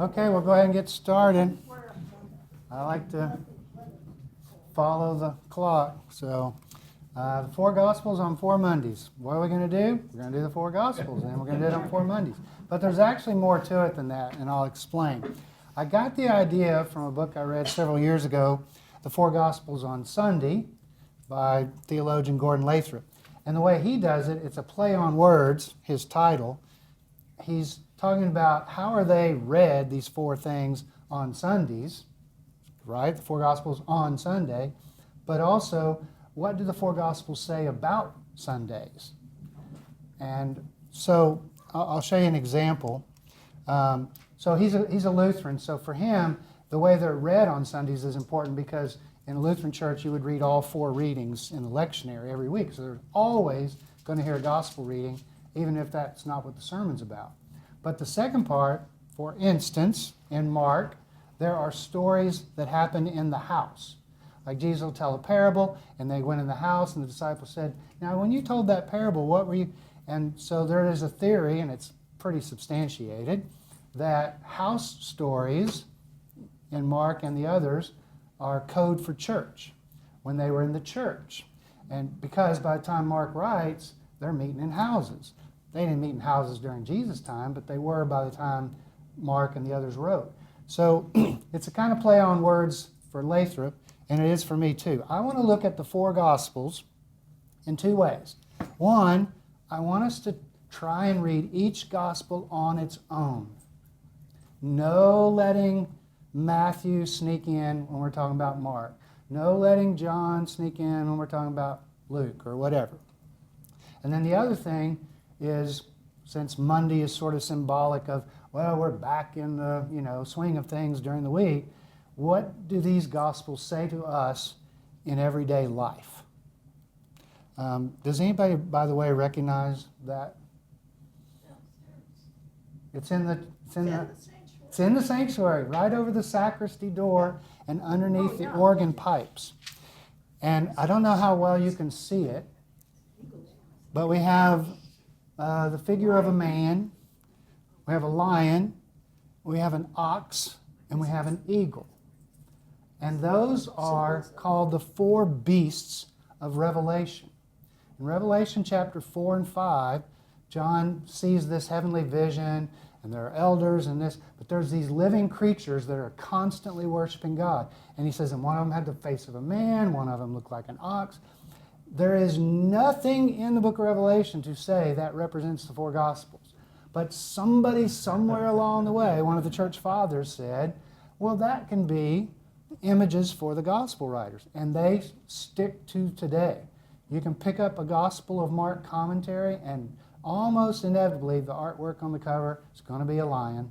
Okay, we'll go ahead and get started. I like to follow the clock. So, the four Gospels on 4 Mondays. What are we going to do? We're going to do the four Gospels, and we're going to do it on 4 Mondays. But there's actually more to it than that, and I'll explain. I got the idea from a book I read several years ago, The Four Gospels on Sunday, by theologian Gordon Lathrop. And the way he does it, it's a play on words, his title. He's talking about how are they read, these four things, on Sundays, right? The four Gospels on Sunday. But also, what do the four Gospels say about Sundays? And so I'll show you an example. So he's a Lutheran, so for him, the way they're read on Sundays is important because in a Lutheran church, you would read all 4 readings in the lectionary every week. So they're always going to hear a gospel reading, even if that's not what the sermon's about. But the second part, for instance, in Mark, there are stories that happen in the house. Like Jesus will tell a parable, and they went in the house, and the disciples said, "Now, when you told that parable, what were you..." And so there is a theory, and it's pretty substantiated, that house stories in Mark and the others are code for church, when they were in the church. And because by the time Mark writes, they're meeting in houses. They didn't meet in houses during Jesus' time, but they were by the time Mark and the others wrote. So it's a kind of play on words for Lathrop, and it is for me too. I want to look at the four Gospels in 2 ways. One, I want us to try and read each Gospel on its own. No letting Matthew sneak in when we're talking about Mark. No letting John sneak in when we're talking about Luke or whatever. And then the other thing is, since Monday is sort of symbolic of, well, we're back in the swing of things during the week, what do these Gospels say to us in everyday life? Does anybody, by the way, recognize that? It's in the sanctuary, right over the sacristy door and underneath the organ pipes. And I don't know how well you can see it, but we have the figure of a man, we have a lion, we have an ox, and we have an eagle. And those are called the 4 beasts of Revelation. In Revelation chapter 4 and 5, John sees this heavenly vision, and there are elders and this, but there's these living creatures that are constantly worshiping God. And he says, and one of them had the face of a man, one of them looked like an ox. There is nothing in the book of Revelation to say that represents the 4 Gospels. But somebody somewhere along the way, one of the church fathers said, well, that can be images for the gospel writers. And they stick to today. You can pick up a Gospel of Mark commentary, and almost inevitably the artwork on the cover is going to be a lion.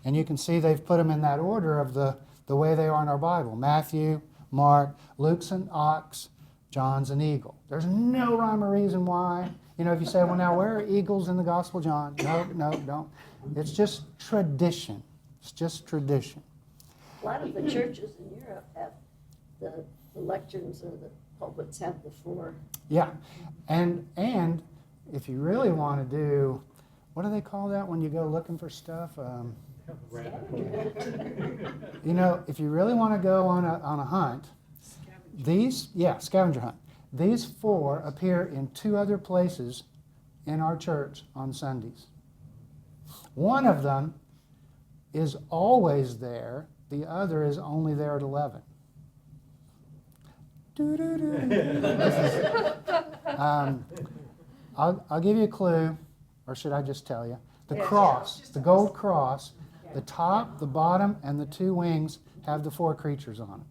And you can see they've put them in that order of the way they are in our Bible. Matthew, Mark, Luke's an ox, John's an eagle. There's no rhyme or reason why. If you say, well, now where are eagles in the Gospel, John? No, don't. It's just tradition. It's just tradition. A lot of the churches in Europe have the lecterns or the pulpits have the 4. Yeah. And if you really want to do, what do they call that when you go looking for stuff? If you really want to go on a hunt, scavenger hunt. These 4 appear in 2 other places in our church on Sundays. One of them is always there. The other is only there at 11. I'll give you a clue, or should I just tell you? The cross, the gold cross, the top, the bottom, and the 2 wings have the 4 creatures on it.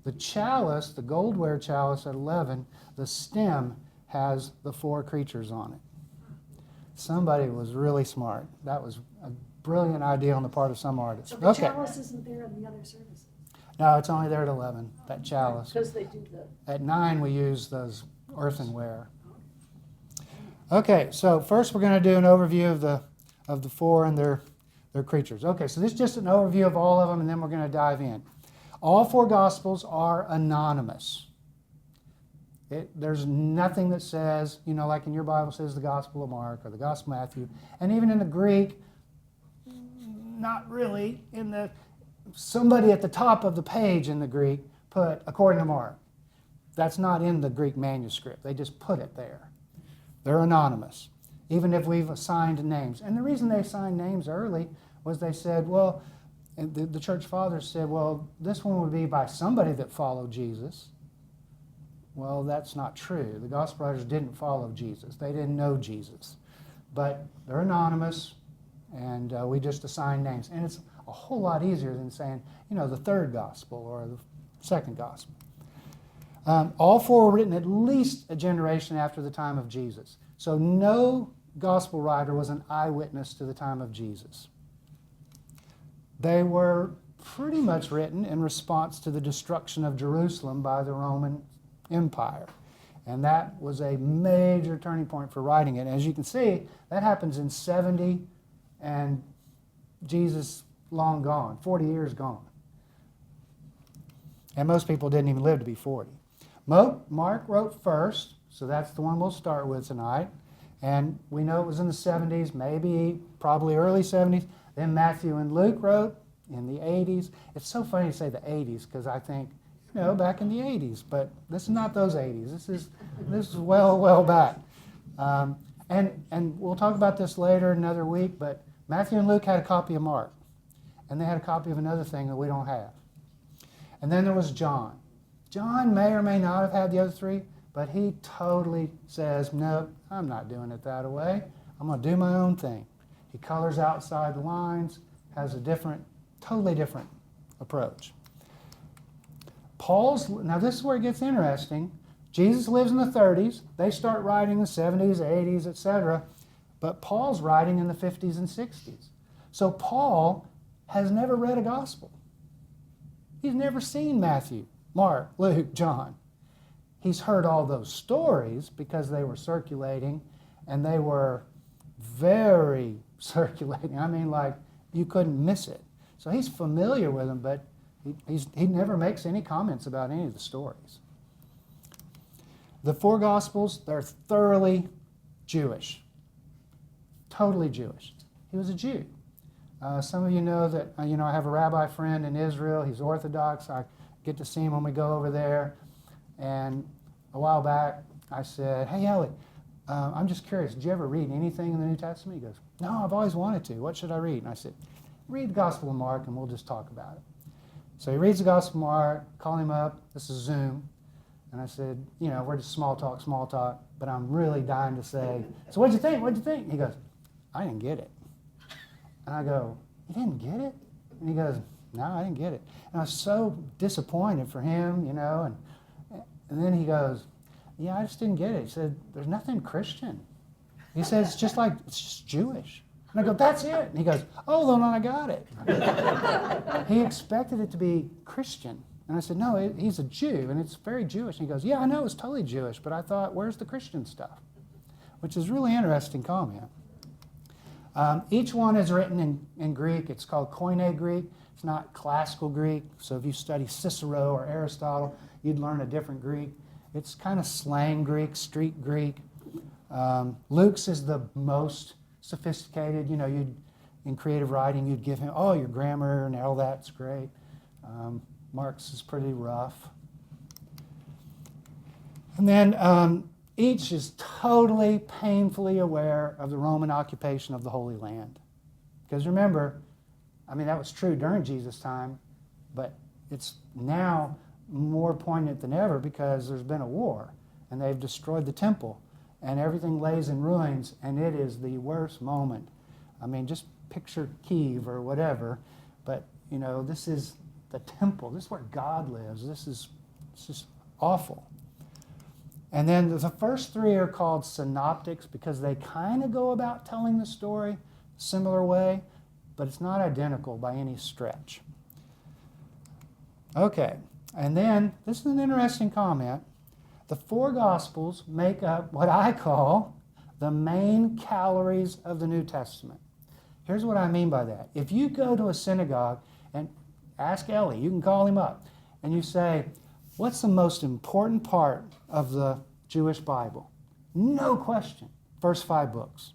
The chalice, the goldware chalice at 11, the stem has the 4 creatures on it. Somebody was really smart. That was a brilliant idea on the part of some artist. So the chalice isn't there in the other services? No, it's only there at 11, that chalice. Because they do the... At 9, we use those earthenware. Okay, so first we're going to do an overview of the 4 and their creatures. Okay, so this is just an overview of all of them, and then we're going to dive in. All 4 Gospels are anonymous. There's nothing that says, like in your Bible says the Gospel of Mark or the Gospel of Matthew. And even in the Greek, not really in the, somebody at the top of the page in the Greek put, according to Mark. That's not in the Greek manuscript. They just put it there. They're anonymous, even if we've assigned names. And the reason they assigned names early was they said, well, and the church fathers said, well, this one would be by somebody that followed Jesus. Well, that's not true. The gospel writers didn't follow Jesus. They didn't know Jesus. But they're anonymous, and we just assign names. And it's a whole lot easier than saying, the third gospel or the second gospel. All four were written at least a generation after the time of Jesus. So no gospel writer was an eyewitness to the time of Jesus. They were pretty much written in response to the destruction of Jerusalem by the Roman Empire. And that was a major turning point for writing it. As you can see, that happens in 70 and Jesus long gone, 40 years gone. And most people didn't even live to be 40. Mark wrote first, so that's the one we'll start with tonight. And we know it was in the 70s, probably early 70s. Then Matthew and Luke wrote in the 80s. It's so funny to say the 80s because I think, back in the 80s. But this is not those 80s. This is well back. And we'll talk about this later another week, but Matthew and Luke had a copy of Mark. And they had a copy of another thing that we don't have. And then there was John. John may or may not have had the other three, but he totally says, no, I'm not doing it that way. I'm going to do my own thing. He colors outside the lines, has a totally different approach. Now this is where it gets interesting. Jesus lives in the 30s. They start writing in the 70s, 80s, etc. But Paul's writing in the 50s and 60s. So Paul has never read a gospel. He's never seen Matthew, Mark, Luke, John. He's heard all those stories because they were circulating, and they were very circulating. I mean, like, you couldn't miss it. So he's familiar with them, but he never makes any comments about any of the stories. The four Gospels, they're thoroughly Jewish. Totally Jewish. He was a Jew. Some of you know that, I have a rabbi friend in Israel. He's Orthodox. I get to see him when we go over there. And a while back, I said, hey, Ellie, I'm just curious. Did you ever read anything in the New Testament? He goes, no, I've always wanted to. What should I read? And I said, read the Gospel of Mark, and we'll just talk about it. So he reads the Gospel of Mark, call him up. This is Zoom. And I said, we're just small talk, but I'm really dying to say, so what'd you think? He goes, I didn't get it. And I go, you didn't get it? And he goes, no, I didn't get it. And I was so disappointed for him, and then he goes, yeah, I just didn't get it. He said, there's nothing Christian. He says, it's just Jewish. And I go, that's it. And he goes, oh, then I got it. He expected it to be Christian. And I said, no, he's a Jew, and it's very Jewish. And he goes, yeah, I know it's totally Jewish, but I thought, where's the Christian stuff? Which is a really interesting comment. Each one is written in Greek. It's called Koine Greek. It's not classical Greek. So if you study Cicero or Aristotle, you'd learn a different Greek. It's kind of slang Greek, street Greek. Luke's is the most sophisticated. In creative writing, you'd give him, your grammar and all that's great. Mark's is pretty rough. And then each is totally painfully aware of the Roman occupation of the Holy Land. Because remember, that was true during Jesus' time, but it's now more poignant than ever because there's been a war, and they've destroyed the temple, and everything lays in ruins, and it is the worst moment. Just picture Kiev or whatever, but, this is the temple. This is where God lives. It's just awful. And then the first three are called synoptics because they kind of go about telling the story a similar way, but it's not identical by any stretch. Okay, and then this is an interesting comment. The four Gospels make up what I call the main calories of the New Testament. Here's what I mean by that. If you go to a synagogue and ask Ellie, you can call him up, and you say, what's the most important part of the Jewish Bible? No question. First 5 books.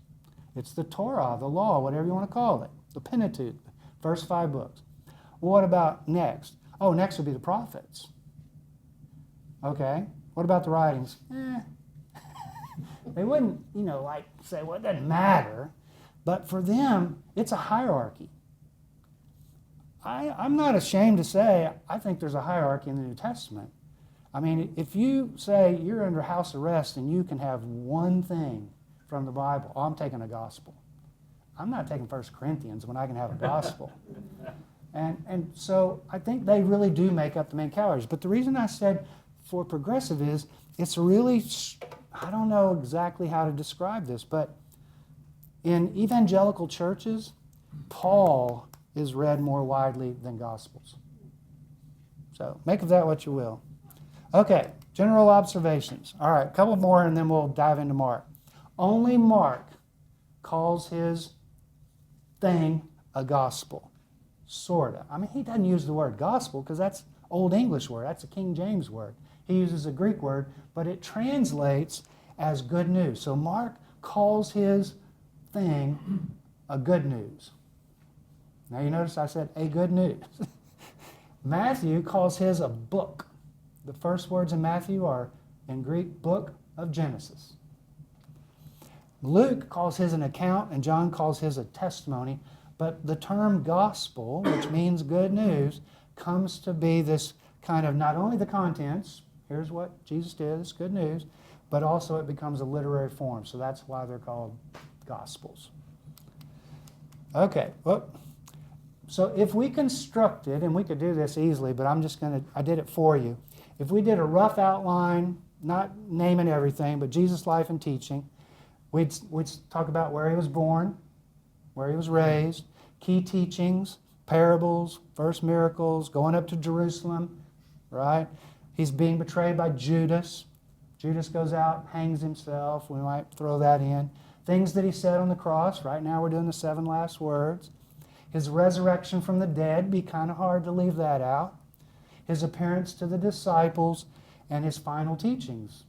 It's the Torah, the law, whatever you want to call it. The Pentateuch, First 5 books. Well, what about next? Oh, next would be the prophets. Okay. What about the writings? They wouldn't, like say, well, it doesn't matter. But for them, it's a hierarchy. I'm not ashamed to say I think there's a hierarchy in the New Testament. I mean, if you say you're under house arrest and you can have one thing from the Bible, I'm taking a gospel. I'm not taking 1 Corinthians when I can have a gospel. And so I think they really do make up the main categories. But the reason I said for progressive is it's really, I don't know exactly how to describe this, but in evangelical churches, Paul is read more widely than Gospels. So make of that what you will. Okay, general observations. All right, a couple more and then we'll dive into Mark. Only Mark calls his thing a gospel. Sorta. I mean, he doesn't use the word gospel because that's Old English word. That's a King James word. He uses a Greek word, but it translates as good news. So Mark calls his thing a good news. Now you notice I said a good news. Matthew calls his a book. The first words in Matthew are in Greek, book of Genesis. Luke calls his an account and John calls his a testimony. But the term gospel, which means good news, comes to be this kind of not only the contents, here's what Jesus did, it's good news, but also it becomes a literary form. So that's why they're called gospels. Okay, well, so if we constructed, and we could do this easily, but I did it for you. If we did a rough outline, not naming everything, but Jesus' life and teaching, we'd talk about where he was born, where he was raised, key teachings, parables, first miracles, going up to Jerusalem, right? He's being betrayed by Judas. Judas goes out, hangs himself. We might throw that in. Things that he said on the cross. Right now we're doing the 7 last words. His resurrection from the dead, be kind of hard to leave that out. His appearance to the disciples, and his final teachings.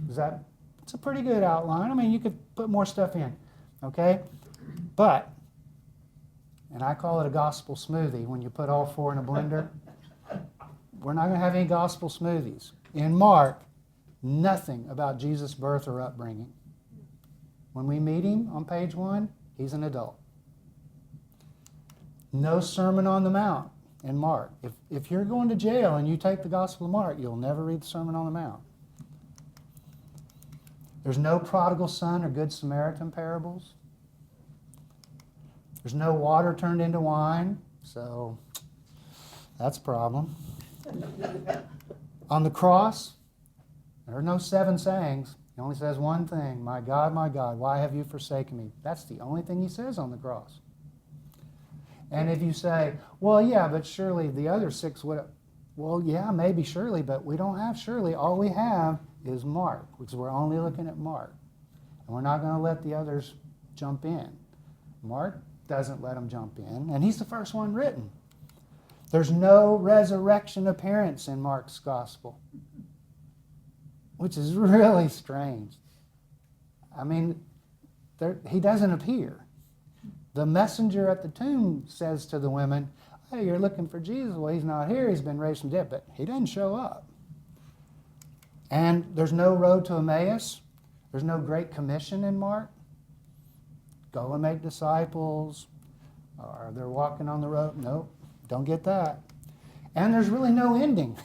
It's a pretty good outline. I mean, you could put more stuff in, okay? But, and I call it a gospel smoothie when you put all 4 in a blender. We're not going to have any gospel smoothies. In Mark, nothing about Jesus' birth or upbringing. When we meet him on page 1, he's an adult. No Sermon on the Mount in Mark. If you're going to jail and you take the Gospel of Mark, you'll never read the Sermon on the Mount. There's no prodigal son or Good Samaritan parables. There's no water turned into wine, so that's a problem. On the cross, there are no 7 sayings. He only says one thing, my God, why have you forsaken me? That's the only thing he says on the cross. And if you say, well, yeah, but surely the other 6 would have, well, yeah, maybe surely, but we don't have surely. All we have is Mark, because we're only looking at Mark. And we're not going to let the others jump in. Mark doesn't let them jump in, and he's the first one written. There's no resurrection appearance in Mark's gospel, which is really strange. I mean, he doesn't appear. The messenger at the tomb says to the women, hey, you're looking for Jesus. Well, he's not here. He's been raised from the dead, but he doesn't show up. And there's no road to Emmaus. There's no Great Commission in Mark. Go and make disciples. Or they're walking on the road. Nope, don't get that. And there's really no ending,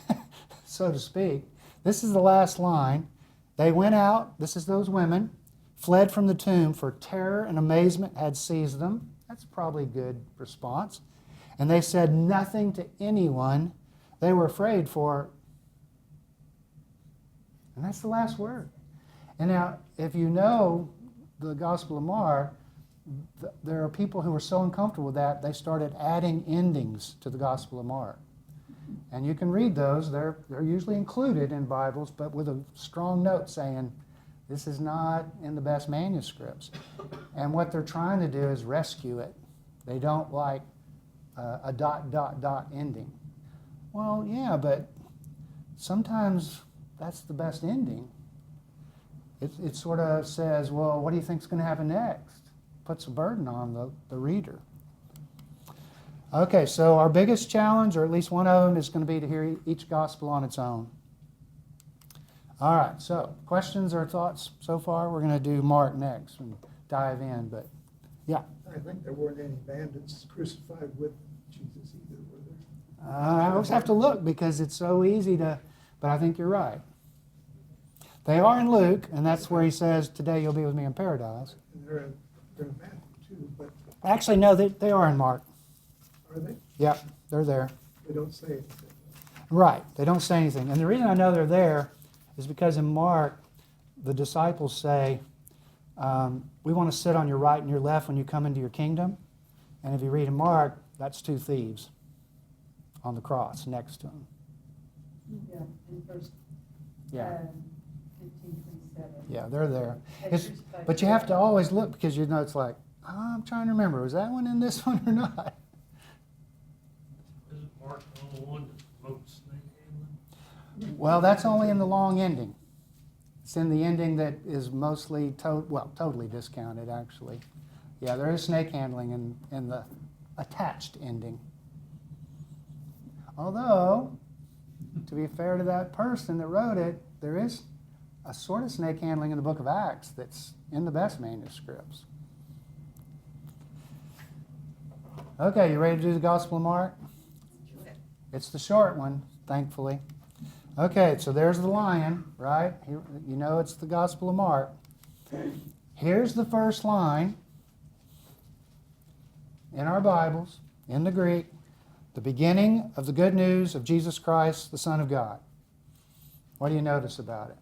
so to speak. This is the last line. They went out, this is those women, fled from the tomb, for terror and amazement had seized them. That's probably a good response. And they said nothing to anyone. They were afraid for, and that's the last word. And now, if you know the Gospel of Mark, there are people who were so uncomfortable with that, they started adding endings to the Gospel of Mark. And you can read those. They're usually included in Bibles, but with a strong note saying, this is not in the best manuscripts. And what they're trying to do is rescue it. They don't like a ... ending. Well, yeah, but sometimes that's the best ending. It sort of says, well, what do you think's going to happen next? Puts a burden on the reader. Okay, so our biggest challenge, or at least one of them, is going to be to hear each gospel on its own. All right, so questions or thoughts so far? We're going to do Mark next and dive in, but yeah. I think there weren't any bandits crucified with Jesus either, were there? I always have to look because it's so easy to, but I think you're right. They are in Luke, and that's where he says, today you'll be with me in paradise. And they're in Matthew too, but Actually, no, they are in Mark. are they? Yeah, they're there. They don't say anything. Right, they don't say anything. And the reason I know they're there is because in Mark, the disciples say, we want to sit on your right and your left when you come into your kingdom. And if you read in Mark, that's two thieves on the cross next to him. Yeah, in verse Yeah, 15:27. yeah, they're there. They It's, crucified but you have to always look because you know it's like, oh, I'm trying to remember, was that one in this one or not? Isn't Mark the only one that promotes snake handling? Well, that's only in the long ending. It's in the ending that is mostly, totally discounted, actually. Yeah, there is snake handling in the attached ending. Although, to be fair to that person that wrote it, there is a sort of snake handling in the book of Acts that's in the best manuscripts. Okay, you ready to do the Gospel of Mark? It's the short one, thankfully. Okay, so there's the lion, right? You know it's the Gospel of Mark. Here's the first line in our Bibles, in the Greek, the beginning of the good news of Jesus Christ, the Son of God. What do you notice about it?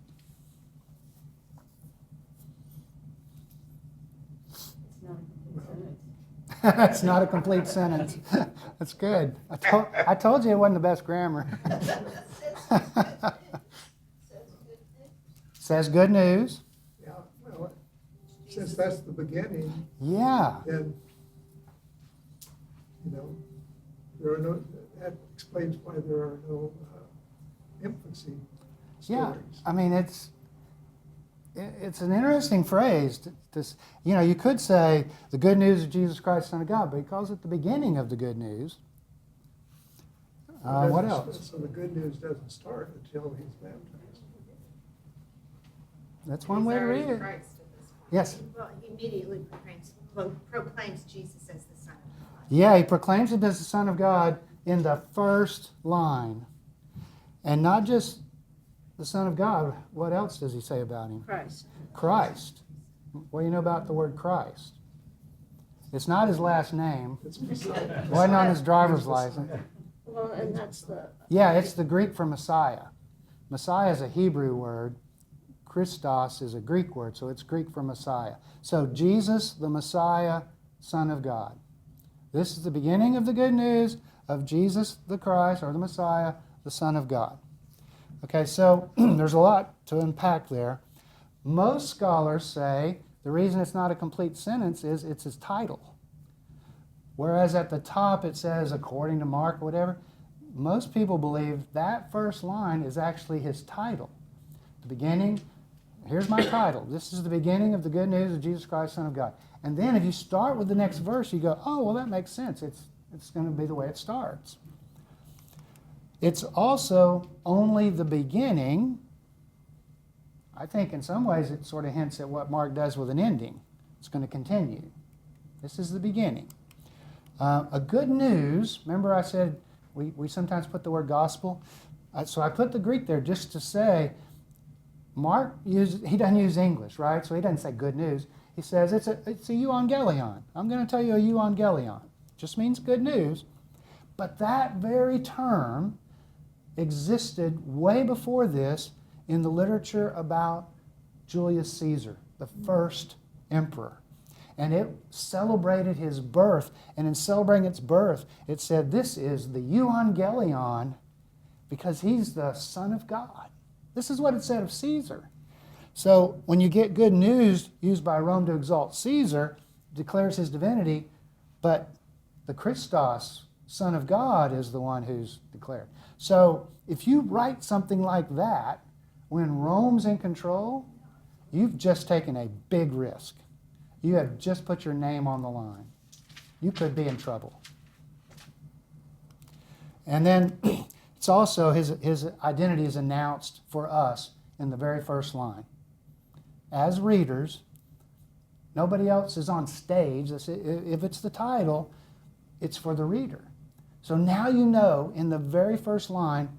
It's not a complete sentence. It's not a complete sentence. That's good. I told you it wasn't the best grammar. Says good news. Yeah, well, since that's the beginning, Yeah. then, there are no, that explains why there are no infancy Yeah. stories. I mean, it's an interesting phrase. You could say the good news of Jesus Christ, Son of God, but he calls it the beginning of the good news. What Doesn't- else? So the good news doesn't start until he's baptized. That's one way to read it. Christ at this point. Yes. Well, he immediately proclaims Jesus as the Son of God. Yeah, he proclaims him as the Son of God in the first line. And not just the Son of God. What else does he say about him? Christ. Christ. What do you know about the word Christ? It's not his last name. It's Messiah. Wasn't on his driver's license. Well, and that's the. Yeah, it's the Greek for Messiah. Messiah is a Hebrew word. Christos is a Greek word, so it's Greek for Messiah. So Jesus, the Messiah, Son of God. This is the beginning of the good news of Jesus, the Christ, or the Messiah, the Son of God. Okay, so there's a lot to unpack there. Most scholars say the reason it's not a complete sentence is it's his title. Whereas at the top it says, according to Mark, or whatever, most people believe that first line is actually his title. The beginning, here's my title. This is the beginning of the good news of Jesus Christ, Son of God. And then if you start with the next verse, you go, oh, well, that makes sense. It's going to be the way it starts. It's also only the beginning. I think in some ways it sort of hints at what Mark does with an ending. It's going to continue. This is the beginning. A good news, remember I said we sometimes put the word gospel. So I put the Greek there just to say, Mark, he doesn't use English, right? So he doesn't say good news. He says it's a euangelion. I'm going to tell you a euangelion. Just means good news. But that very term existed way before this in the literature about Julius Caesar, the first emperor. And it celebrated his birth. And in celebrating its birth, it said this is the euangelion because he's the Son of God. This is what it said of Caesar. So when you get good news used by Rome to exalt Caesar, declares his divinity, but the Christos, Son of God, is the one who's declared. So if you write something like that, when Rome's in control, you've just taken a big risk. You have just put your name on the line. You could be in trouble. And then it's also his identity is announced for us in the very first line. As readers, nobody else is on stage. If it's the title, it's for the reader. So now you know in the very first line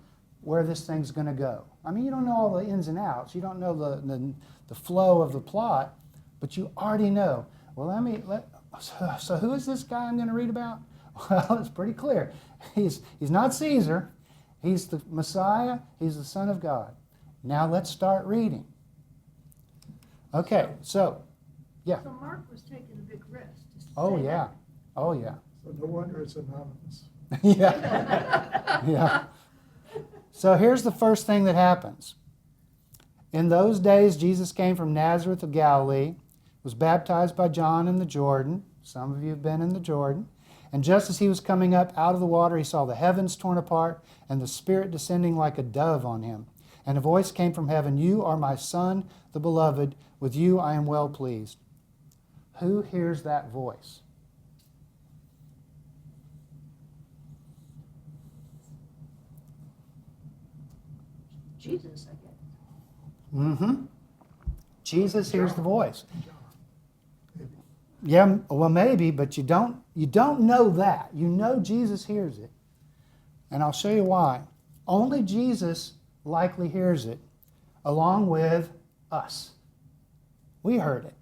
where this thing's going to go. I mean, you don't know all the ins and outs. You don't know the flow of the plot, but you already know. Well, so who is this guy I'm going to read about? Well, it's pretty clear. He's not Caesar. He's the Messiah. He's the Son of God. Now let's start reading. Okay, so, yeah. So Mark was taking a big risk. just to Oh, say yeah. that. Oh, yeah. So no wonder it's anonymous. Yeah. Yeah. So here's the first thing that happens. In those days, Jesus came from Nazareth of Galilee, was baptized by John in the Jordan. Some of you have been in the Jordan. And just as he was coming up out of the water, he saw the heavens torn apart and the Spirit descending like a dove on him. And a voice came from heaven, "You are my Son, the beloved. With you I am well pleased." Who hears that voice? Jesus, I guess. Mm-hmm. Jesus hears the voice. John, maybe. Yeah, well, maybe, but you don't know that. You know Jesus hears it. And I'll show you why. Only Jesus likely hears it, along with us. We heard it.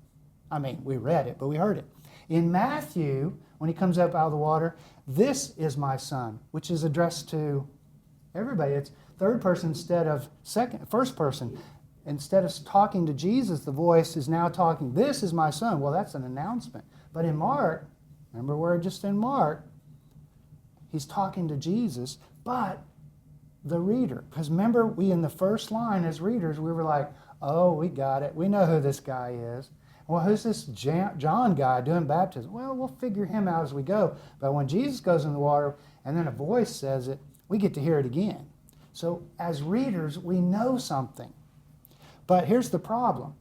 I mean, we read it, but we heard it. In Matthew, when he comes up out of the water, "This is my son," which is addressed to everybody. It's third person instead of first person. Instead of talking to Jesus, the voice is now talking, "This is my son." Well, that's an announcement. But in Mark, remember we're just in Mark, he's talking to Jesus, but the reader. Because remember, we in the first line as readers, we were like, oh, we got it. We know who this guy is. Well, who's this John guy doing baptism? Well, we'll figure him out as we go. But when Jesus goes in the water and then a voice says it, we get to hear it again. So as readers, we know something. But here's the problem.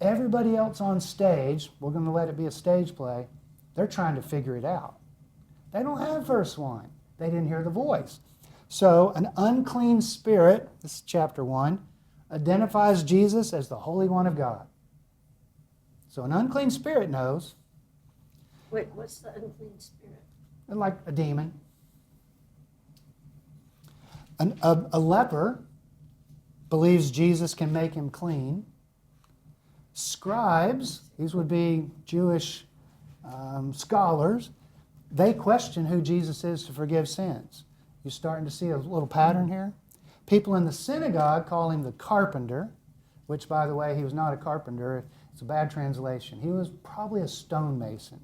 Everybody else on stage, we're going to let it be a stage play, they're trying to figure it out. They don't have verse 1. They didn't hear the voice. So an unclean spirit, this is chapter 1, identifies Jesus as the Holy One of God. So an unclean spirit knows, Wait, what's the unclean spirit? like a demon. A leper believes Jesus can make him clean. Scribes, these would be Jewish scholars, they question who Jesus is to forgive sins. You're starting to see a little pattern here. People in the synagogue call him the carpenter, which, by the way, he was not a carpenter. It's a bad translation. He was probably a stonemason.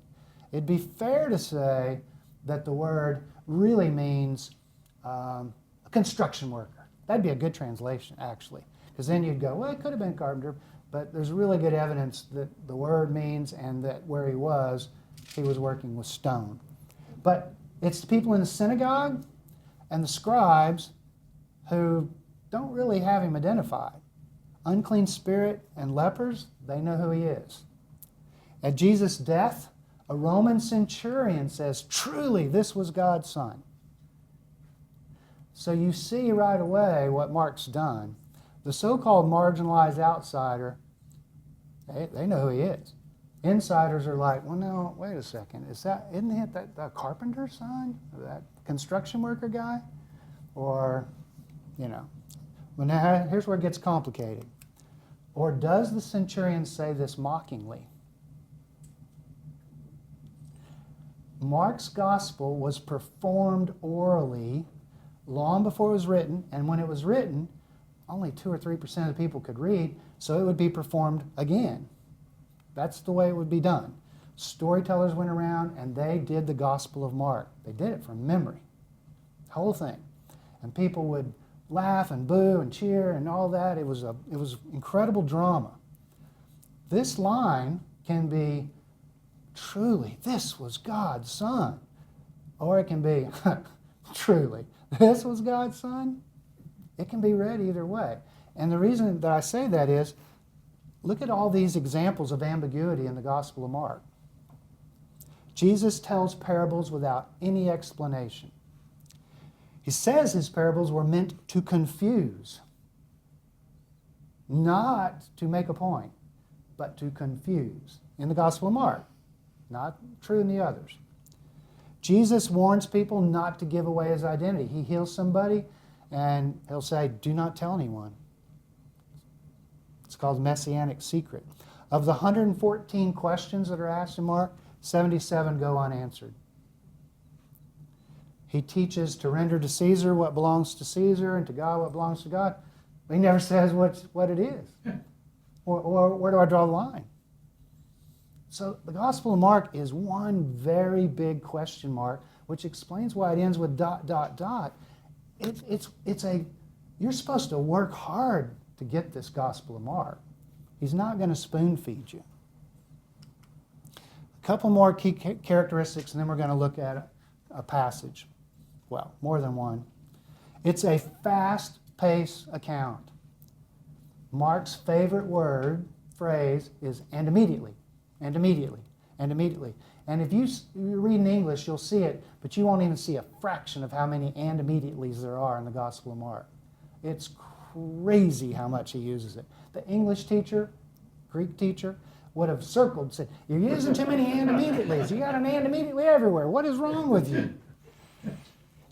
It'd be fair to say that the word really means a construction worker. That'd be a good translation, actually, because then you'd go, well, it could have been a carpenter, but there's really good evidence that the word means and that where he was working with stone. But it's the people in the synagogue and the scribes who don't really have him identified. Unclean spirit and lepers, they know who he is. At Jesus' death, a Roman centurion says, truly, this was God's son. So you see right away what Mark's done. The so-called marginalized outsider, they know who he is. Insiders are like, well, no, wait a second. Isn't it that carpenter's son? Or that construction worker guy? Or, Well, now here's where it gets complicated. Or does the centurion say this mockingly? Mark's gospel was performed orally long before it was written, and when it was written, only 2 or 3% of the people could read, so it would be performed again. That's the way it would be done. Storytellers went around and they did the Gospel of Mark. They did it from memory, the whole thing. And people would laugh and boo and cheer and all that. It was incredible drama. This line can be, truly, this was God's son. Or it can be, truly, this was God's son. It can be read either way. And the reason that I say that is, look at all these examples of ambiguity in the Gospel of Mark. Jesus tells parables without any explanation. He says his parables were meant to confuse, not to make a point, but to confuse. In the Gospel of Mark, not true in the others. Jesus warns people not to give away his identity. He heals somebody, and he'll say, do not tell anyone. It's called messianic secret. Of the 114 questions that are asked in Mark, 77 go unanswered. He teaches to render to Caesar what belongs to Caesar and to God what belongs to God. But he never says what it is. Or where do I draw the line? So the Gospel of Mark is one very big question mark, which explains why it ends with ... You're supposed to work hard to get this Gospel of Mark. He's not going to spoon feed you. A couple more key characteristics, and then we're going to look at a passage. Well, more than one. It's a fast-paced account. Mark's favorite phrase is "and immediately," and immediately, and immediately. And if you read in English, you'll see it, but you won't even see a fraction of how many "and immediatelys" there are in the Gospel of Mark. It's crazy how much he uses it. The English teacher, Greek teacher, would have circled and said, you're using too many "and immediatelys. You got an "and immediately" everywhere. What is wrong with you?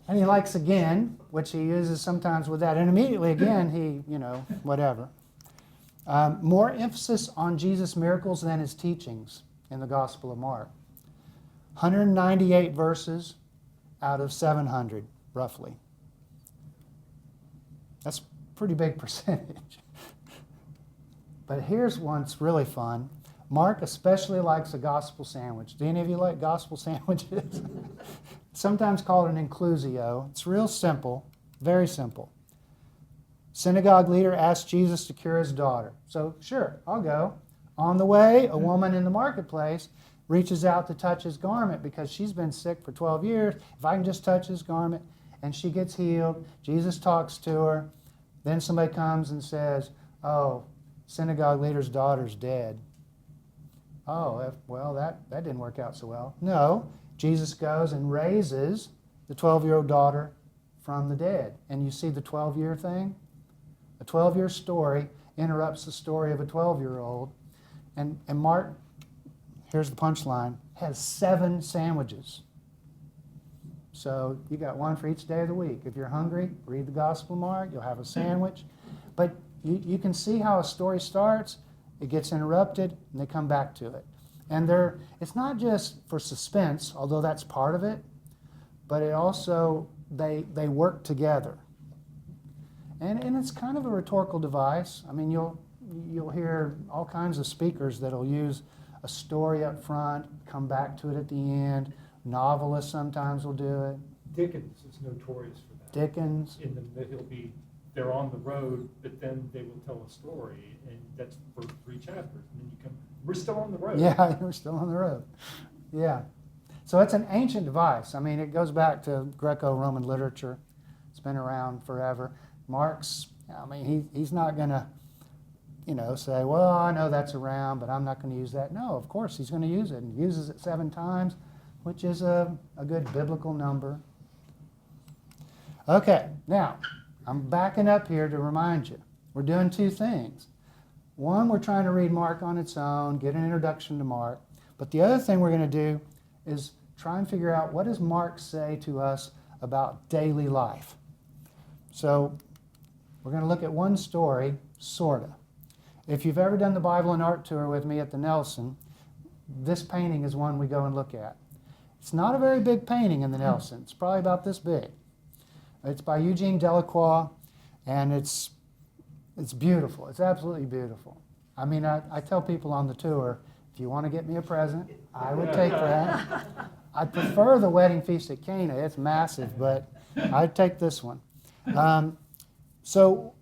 And he likes "again," which he uses sometimes with that. And immediately again, whatever. More emphasis on Jesus' miracles than his teachings in the Gospel of Mark. 198 verses out of 700, roughly. That's a pretty big percentage. But here's one that's really fun. Mark especially likes a gospel sandwich. Do any of you like gospel sandwiches? Sometimes called an inclusio. It's real simple, very simple. Synagogue leader asked Jesus to cure his daughter. So, sure, I'll go. On the way, a woman in the marketplace reaches out to touch his garment because she's been sick for 12 years. If I can just touch his garment, and she gets healed. Jesus talks to her. Then somebody comes and says, oh, synagogue leader's daughter's dead. Oh, well, that didn't work out so well. No, Jesus goes and raises the 12-year-old daughter from the dead. And you see the 12-year thing? A 12-year story interrupts the story of a 12-year-old. And Mark, here's the punchline, has 7 sandwiches. So you got one for each day of the week. If you're hungry, read the Gospel of Mark, you'll have a sandwich. But you can see how a story starts, it gets interrupted, and they come back to it. And it's not just for suspense, although that's part of it, but it also, they work together. And it's kind of a rhetorical device. I mean, you'll hear all kinds of speakers that'll use a story up front, come back to it at the end. Novelists sometimes will do it. Dickens is notorious for that. Dickens. They're on the road, but then they will tell a story, and that's for 3 chapters. And then we're still on the road. Yeah, we're still on the road. Yeah. So it's an ancient device. I mean, it goes back to Greco-Roman literature. It's been around forever. Mark's, I mean, he's not going to, say, well, I know that's around, but I'm not going to use that. No, of course, he's going to use it, and he uses it 7 times, which is a good biblical number. Okay, now, I'm backing up here to remind you. We're doing 2 things. One, we're trying to read Mark on its own, get an introduction to Mark. But the other thing we're going to do is try and figure out, what does Mark say to us about daily life? So we're going to look at one story, sort of. If you've ever done the Bible and Art Tour with me at the Nelson, this painting is one we go and look at. It's not a very big painting in the Nelson. It's probably about this big. It's by Eugene Delacroix, and it's beautiful. It's absolutely beautiful. I mean, I tell people on the tour, if you want to get me a present, I would take that. I'd prefer the Wedding Feast at Cana. It's massive, but I'd take this one. So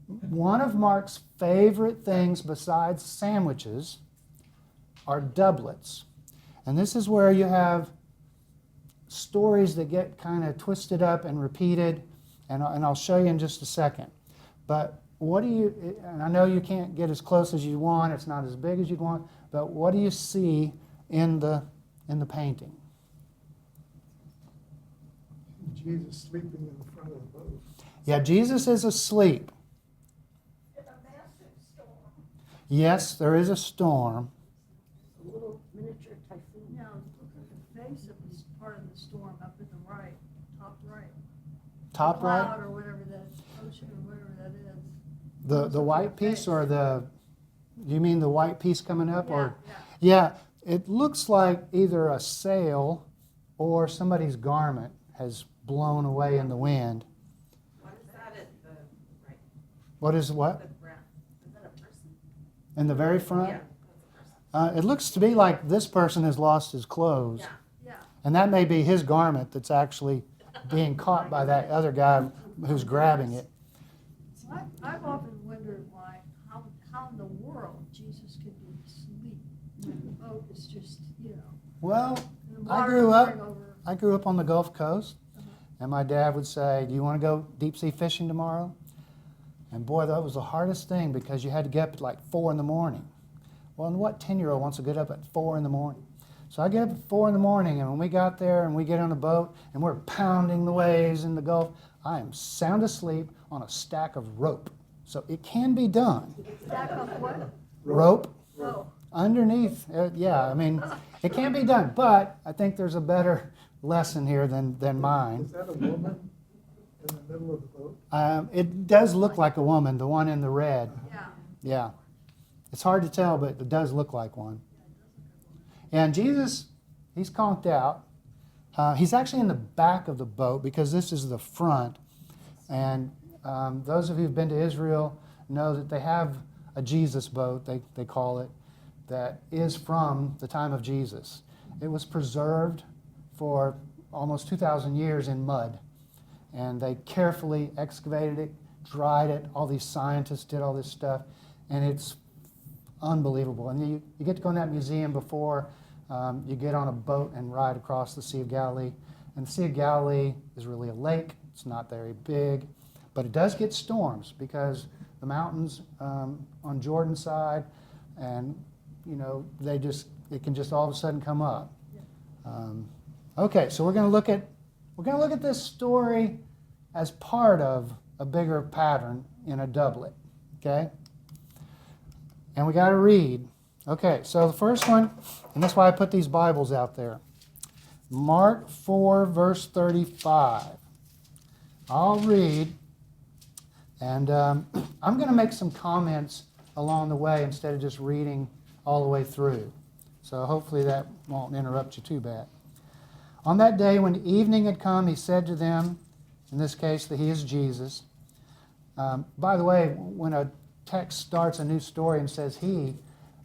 one of Mark's favorite things besides sandwiches are doublets. And this is where you have stories that get kind of twisted up and repeated, and I'll show you in just a second. But and I know you can't get as close as you want, it's not as big as you'd want, but what do you see in the painting? Jesus sleeping in the front of the boat. Yeah, Jesus is asleep. Yes, there is a storm. A little miniature typhoon. Now, look at the face of this part of the storm up in the right, top right. Top right, Cloud or whatever that, ocean or whatever that is. the white piece or you mean the white piece coming up? Or Yeah, yeah, it looks like either a sail or somebody's garment has blown away in the wind. What is that at the, right, What is what? the brown, is that a person? In the very front? Yeah, that's a person. It looks to me like this person has lost his clothes. Yeah. yeah. And that may be his garment that's actually being caught by that other guy who's grabbing it. I've often wondered how in the world Jesus could be asleep when the boat is just, Well, and the I water grew up- pouring over. I grew up on the Gulf Coast, and my dad would say, "Do you want to go deep sea fishing tomorrow?" And boy, that was the hardest thing because you had to get up at like 4 in the morning. Well, and what 10-year-old wants to get up at 4 in the morning? So I get up at 4 in the morning, and when we got there and we get on a boat and we're pounding the waves in the Gulf, I am sound asleep on a stack of rope. So it can be done. Stack of what? Rope Oh, underneath, yeah, I mean, it can be done, but I think there's a better lesson here than mine. Is that a woman in the middle of the boat? It does look like a woman, the one in the red. yeah. Yeah. It's hard to tell, but it does look like one. And Jesus, he's conked out. He's actually in the back of the boat because this is the front. And those of you who've been to Israel know that they have a Jesus boat, they call it, that is from the time of Jesus. It was preserved for almost 2,000 years in mud. And they carefully excavated it, dried it. All these scientists did all this stuff. And it's unbelievable. And you get to go in that museum before you get on a boat and ride across the Sea of Galilee. And the Sea of Galilee is really a lake. It's not very big. But it does get storms because the mountains on Jordan's side, and it can just all of a sudden come up. Okay, so we're going to look at this story as part of a bigger pattern in a doublet. Okay, and we got to read. Okay, so the first one, and that's why I put these Bibles out there. Mark 4, verse 35. I'll read. And I'm going to make some comments along the way instead of just reading all the way through. So hopefully that won't interrupt you too bad. On that day when evening had come, he said to them, in this case that he is Jesus. By the way, when a text starts a new story and says he,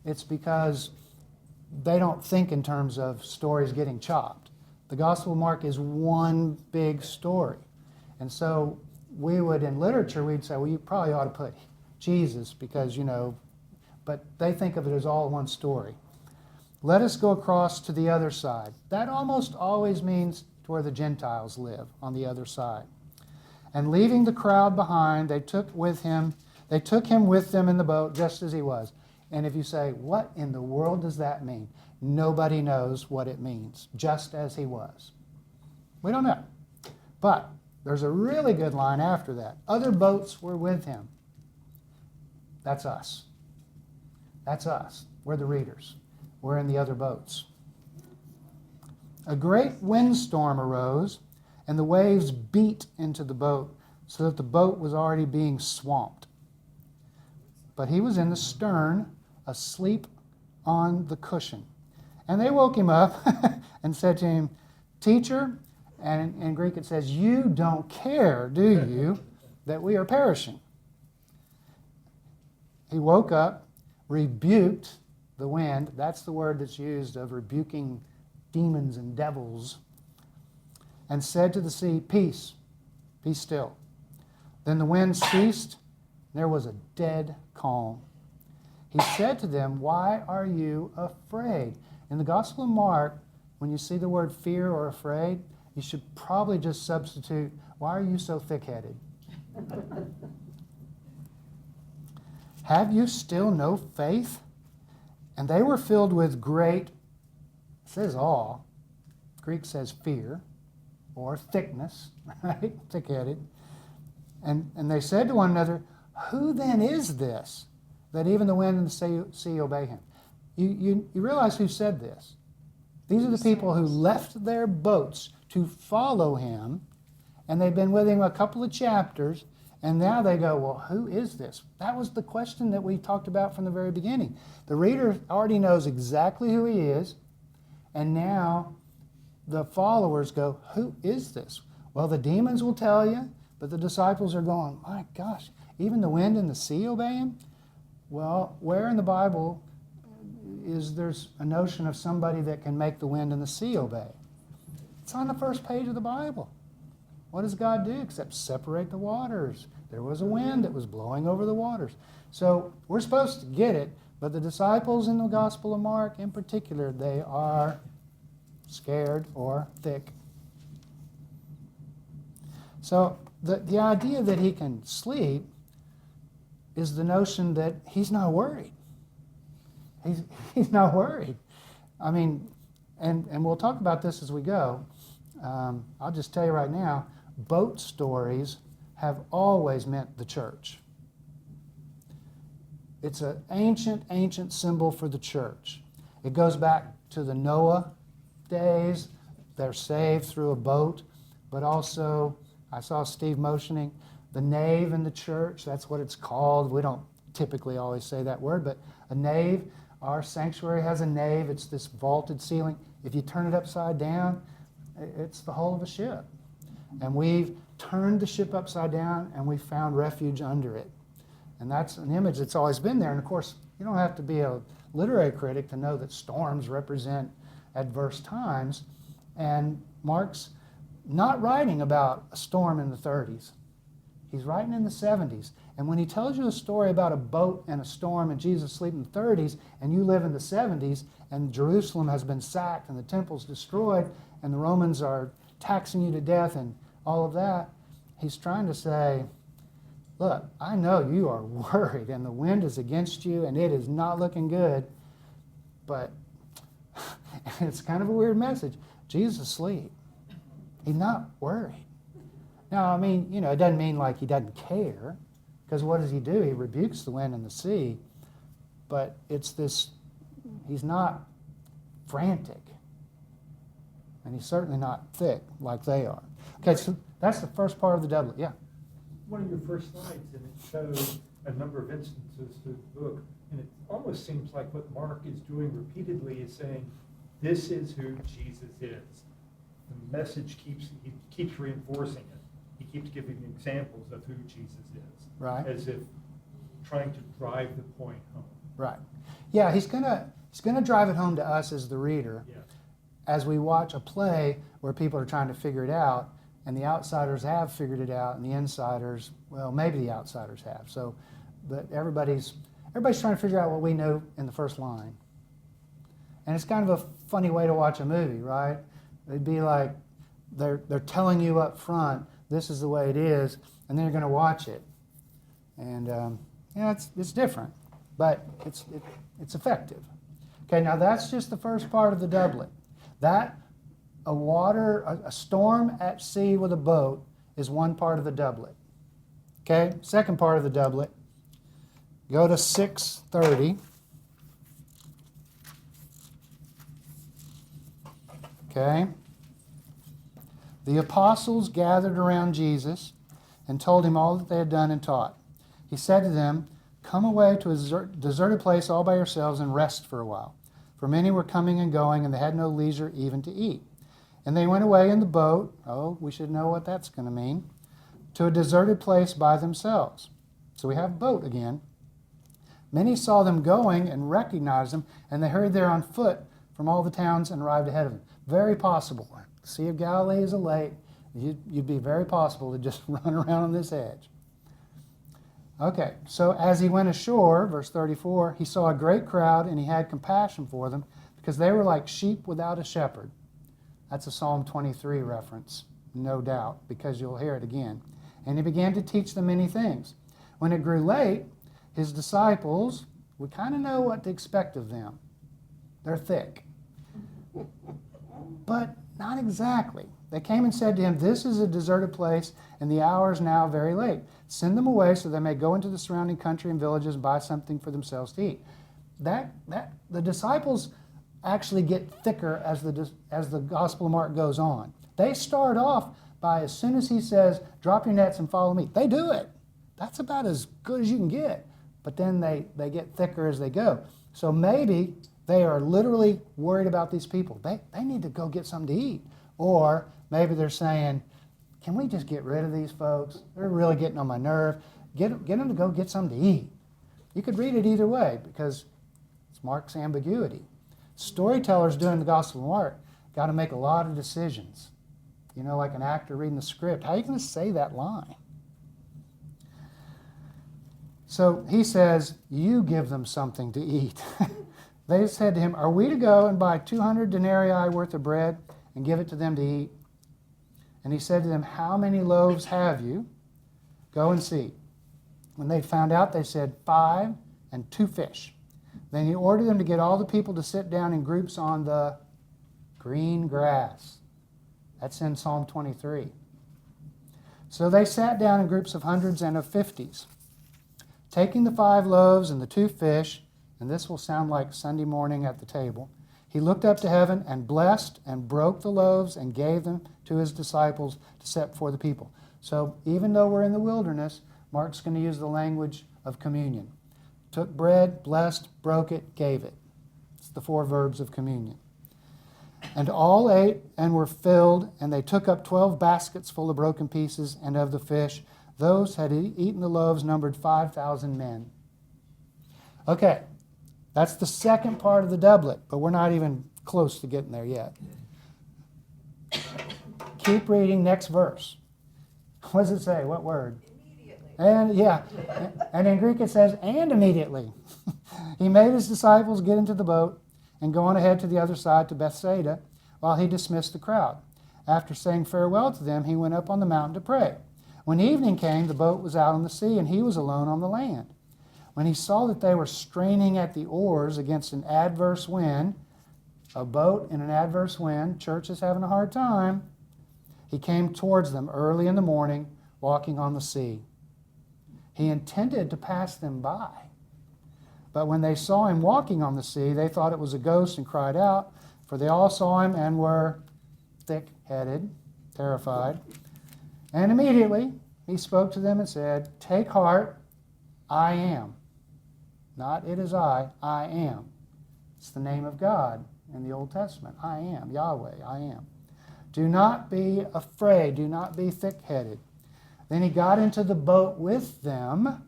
it's because they don't think in terms of stories getting chopped. The Gospel of Mark is one big story. And so we would, in literature, we'd say, well, you probably ought to put Jesus because, but they think of it as all one story. Let us go across to the other side. That almost always means to where the Gentiles live, on the other side. And leaving the crowd behind, they took him with them in the boat just as he was. And if you say, what in the world does that mean? Nobody knows what it means, just as he was. We don't know. But there's a really good line after that. Other boats were with him. That's us. That's us. We're the readers. We're in the other boats. A great windstorm arose, and the waves beat into the boat, so that the boat was already being swamped. But he was in the stern, asleep on the cushion. And they woke him up and said to him, "Teacher," and in Greek it says, "You don't care, do you, that we are perishing?" He woke up, rebuked the wind. That's the word that's used of rebuking demons and devils. And said to the sea, "Peace, be still." Then the wind ceased. There was a dead calm. He said to them, "Why are you afraid?" In the Gospel of Mark, when you see the word fear or afraid, you should probably just substitute, "Why are you so thick-headed?" "Have you still no faith?" And they were filled with great, it says awe, Greek says fear, or thickness, right? Thick-headed. And they said to one another, who then is this, that even the wind and the sea obey him? You realize who said this? These are the people who left their boats to follow him, and they've been with him a couple of chapters, and now they go, well, who is this? That was the question that we talked about from the very beginning. The reader already knows exactly who he is, and now the followers go, who is this? Well, the demons will tell you, but the disciples are going, my gosh, even the wind and the sea obey him? Well, where in the Bible is there's a notion of somebody that can make the wind and the sea obey? It's on the first page of the Bible. What does God do except separate the waters? There was a wind that was blowing over the waters. So we're supposed to get it, but the disciples in the Gospel of Mark in particular, they are scared or thick. So the idea that he can sleep is the notion that he's not worried. He's not worried. I mean, and we'll talk about this as we go. I'll just tell you right now, boat stories have always meant the church. It's an ancient symbol for the church. It goes back to the Noah days. They're saved through a boat, but also, I saw Steve motioning, the nave in the church, that's what it's called. We don't typically always say that word, but a nave, our sanctuary has a nave. It's this vaulted ceiling. If you turn it upside down, it's the hull of a ship. And we've turned the ship upside down and we found refuge under it. And that's an image that's always been there. And of course, you don't have to be a literary critic to know that storms represent adverse times. And Mark's not writing about a storm in the 30s. He's writing in the 70s. And when he tells you a story about a boat and a storm and Jesus asleep in the 30s, and you live in the 70s, and Jerusalem has been sacked and the temple's destroyed, and the Romans are taxing you to death and all of that, he's trying to say, look, I know you are worried and the wind is against you and it is not looking good, but it's kind of a weird message. Jesus is asleep. He's not worried. Now, I mean, you know, it doesn't mean like he doesn't care, because what does he do? He rebukes the wind and the sea, but it's this, he's not frantic, and he's certainly not thick like they are. Okay, so that's the first part of the doublet. Yeah? One of your first slides, and it shows a number of instances through the book, and it almost seems like what Mark is doing repeatedly is saying, this is who Jesus is. The message he keeps reinforcing it. He keeps giving examples of who Jesus is. Right. As if trying to drive the point home. Right. Yeah, he's gonna drive it home to us as the reader, Yeah. as we watch a play where people are trying to figure it out, and the outsiders have figured it out, and the insiders, well, maybe the outsiders have. So, but everybody's trying to figure out what we know in the first line. And it's kind of a funny way to watch a movie, right? It'd be like they're telling you up front, this is the way it is, and then you're going to watch it. And yeah, it's different, but it's effective. Okay, now that's just the first part of the doublet. That a storm at sea with a boat is one part of the doublet. Okay, second part of the doublet. Go to 6:30. Okay. The apostles gathered around Jesus and told him all that they had done and taught. He said to them, come away to a deserted place all by yourselves and rest for a while. For many were coming and going, and they had no leisure even to eat. And they went away in the boat, oh, we should know what that's going to mean, to a deserted place by themselves. So we have boat again. Many saw them going and recognized them, and they hurried there on foot from all the towns and arrived ahead of them. Very possible. The Sea of Galilee is a lake. You'd be very possible to just run around on this edge. Okay, so as he went ashore, verse 34, he saw a great crowd and he had compassion for them because they were like sheep without a shepherd. That's a Psalm 23 reference, no doubt, because you'll hear it again. And he began to teach them many things. When it grew late, his disciples, we kind of know what to expect of them. They're thick. But not exactly. They came and said to him, "This is a deserted place, and the hour is now very late. Send them away so they may go into the surrounding country and villages and buy something for themselves to eat." The disciples actually get thicker as the Gospel of Mark goes on. They start off by, as soon as he says, "Drop your nets and follow me," they do it. That's about as good as you can get. But then they get thicker as they go. So maybe they are literally worried about these people. They need to go get something to eat. Or maybe they're saying, "Can we just get rid of these folks? They're really getting on my nerve. Get them to go get something to eat." You could read it either way because it's Mark's ambiguity. Storytellers doing the Gospel of Mark got to make a lot of decisions. You know, like an actor reading the script. How are you going to say that line? So he says, "You give them something to eat." They said to him, "Are we to go and buy 200 denarii worth of bread and give it to them to eat?" And he said to them, "How many loaves have you? Go and see." When they found out, they said, 5 and 2 fish. Then he ordered them to get all the people to sit down in groups on the green grass. That's in Psalm 23. So they sat down in groups of hundreds and of 50s. Taking the 5 loaves and the 2 fish, and this will sound like Sunday morning at the table, he looked up to heaven and blessed and broke the loaves and gave them to his disciples to set before the people. So even though we're in the wilderness, Mark's going to use the language of communion. Took bread, blessed, broke it, gave it. It's the 4 verbs of communion. And all ate and were filled, and they took up 12 baskets full of broken pieces and of the fish. Those had eaten the loaves numbered 5,000 men. Okay, that's the second part of the doublet, but we're not even close to getting there yet. Keep reading, next verse. What does it say? What word? Immediately. And yeah, and in Greek it says, "and immediately." He made his disciples get into the boat and go on ahead to the other side to Bethsaida while he dismissed the crowd. After saying farewell to them, he went up on the mountain to pray. When evening came, the boat was out on the sea, and he was alone on the land. When he saw that they were straining at the oars against an adverse wind, a boat in an adverse wind, church is having a hard time, he came towards them early in the morning, walking on the sea. He intended to pass them by. But when they saw him walking on the sea, they thought it was a ghost and cried out, for they all saw him and were thick-headed, terrified. And immediately he spoke to them and said, "Take heart, I am." Not "it is I am." It's the name of God in the Old Testament. I am, Yahweh, I am. "Do not be afraid, do not be thick-headed." Then he got into the boat with them,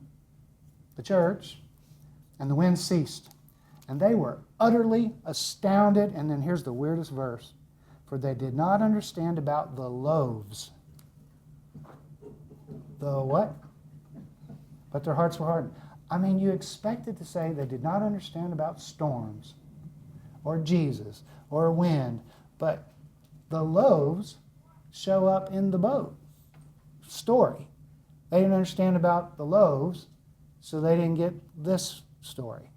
the church, and the wind ceased. And they were utterly astounded. And then here's the weirdest verse. For they did not understand about the loaves. The what? But their hearts were hardened. I mean, you expected to say they did not understand about storms or Jesus or wind. But the loaves show up in the boat story. They didn't understand about the loaves, so they didn't get this story.